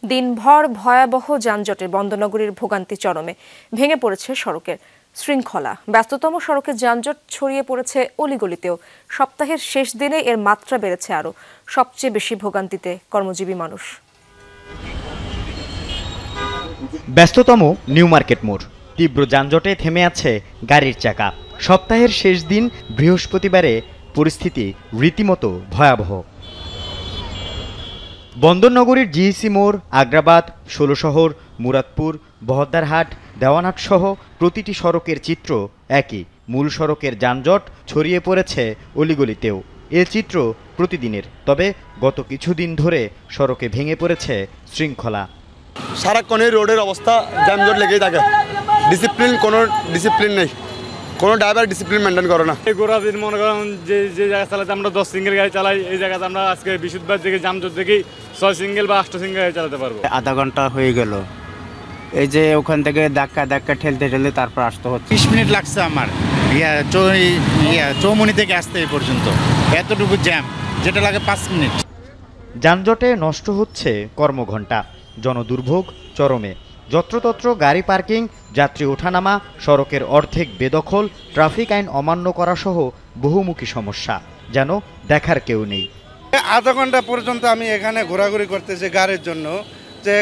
দিনভর ভয়াবহ যানজটে বন্দরনগরীর ভোগান্তি চরমে। ভেঙে পড়েছে সড়কের শৃঙ্খলা। ব্যস্ততম সড়কে যানজট ছড়িয়ে পড়েছে অলিগলিতেও। সপ্তাহের শেষ দিনে এর মাত্রা বেড়েছে আরও। সবচেয়ে বেশি ভোগান্তিতে কর্মজীবী মানুষ। ব্যস্ততম নিউ মার্কেট মোড়। তীব্র যানজটে থেমে আছে গাড়ির চাকা। সপ্তাহের শেষ দিন বৃহস্পতিবারে পরিস্থিতি রীতিমতো ভয়াবহ। বন্দরনগরীর জিইসি মোড়, আগ্রাবাদ, ষোলশহর, মুরাদপুর, বহদ্দারহাট, দেওয়ানহাট সহ প্রতিটি সড়কের চিত্র একই। মূল সড়কের যানজট ছড়িয়ে পড়েছে অলিগলিতেও। এ চিত্র প্রতিদিনের, তবে গত কিছুদিন ধরে সড়কে ভেঙে পড়েছে শৃঙ্খলা। সারাক্ষণের রোডের অবস্থা যানজট লেগেই থাকে। কোনো ডিসিপ্লিন নেই, কোনো ড্রাইভার ডিসিপ্লিন মেনটেন করে না। গোড়া দিন মনে করেন যে জায়গা চালাতে আমরা 10 সিঙ্গেল গাড়ি চালাই, এই জায়গাতে আমরা আজকে বৃহস্পতিবার থেকে যানজট দেখি 6 সিঙ্গেল বা 8 সিঙ্গেল গাড়ি চালাতে পারবো। আধা ঘন্টা হয়ে গেল, এই যে ওখান থেকে ধাক্কা ঠেলতে তারপর আসতে হচ্ছে। 20 মিনিট লাগছে আমার চৌমনি থেকে আসতে এই পর্যন্ত। এতটুকু জ্যাম, যেটা লাগে 5 মিনিট। যানজটে নষ্ট হচ্ছে কর্মঘণ্টা। জনদুর্ভোগ চরমে। যত্রতত্র গাড়ি পার্কিং, যাত্রী ওঠানামা, সড়কের অর্ধেক বেদখল, ট্রাফিক আইন অমান্য করা সহ বহুমুখী সমস্যা যেন দেখার কেউ নেই। আধা ঘন্টা পর্যন্ত আমি এখানে ঘোরাঘুরি করতেছি গাড়ির জন্য, যে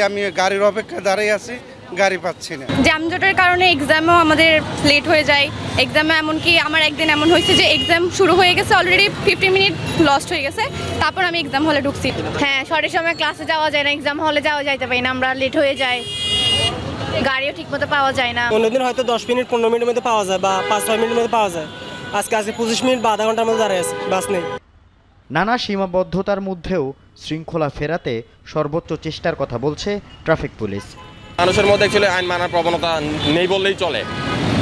আমি গাড়ির অপেক্ষায় দাঁড়িয়ে আছি, গাড়ি পাচ্ছি না। যানজটের কারণে এক্সামও আমাদের লেট হয়ে যায়। এক্সামে এমনকি আমার একদিন এমন হয়েছে যে এক্সাম শুরু হয়ে গেছে, অলরেডি 50 মিনিট লস্ট হয়ে গেছে, তারপর আমি এক্সাম হলে ঢুকছি। হ্যাঁ, সঠিক সময় ক্লাসে যাওয়া যায় না, এক্সাম হলে যাইতে পারি না, আমরা লেট হয়ে যাই, গাড়িও ঠিকমতো পাওয়া যায় না। অন্যদিন হয়তো 10 মিনিট 15 মিনিটের মধ্যে পাওয়া যায় বা 5-6 মিনিটের মধ্যে পাওয়া যায়। আজকে 25 মিনিট বা আধা ঘন্টার মধ্যে দাঁড়িয়ে আছে, বাস নেই। নানা সীমাবদ্ধতার মধ্যেও শৃঙ্খলা ফেরাতে সর্বোচ্চ চেষ্টার কথা বলছে ট্রাফিক পুলিশ। মানুষের মধ্যে অ্যাকচুয়ালি আইন মানার প্রবণতা নেই বললেই চলে।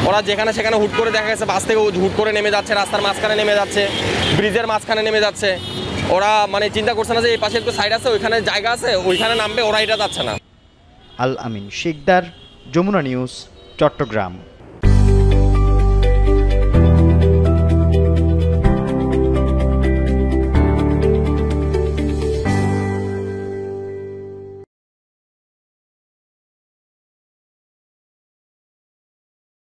ওরা যেখানে সেখানে হুট করে দেখা গেছে বাস থেকে হুট করে নেমে যাচ্ছে, রাস্তার মাঝখানে নেমে যাচ্ছে, ব্রিজের মাঝখানে নেমে যাচ্ছে। ওরা চিন্তা করছে না যে এই পাশে একটু সাইড আছে, ওইখানে জায়গা আছে, ওইখানে নামবে, ওরা এটা যাচ্ছে না। আল আমিন শিকদার, যমুনা নিউজ, চট্টগ্রাম।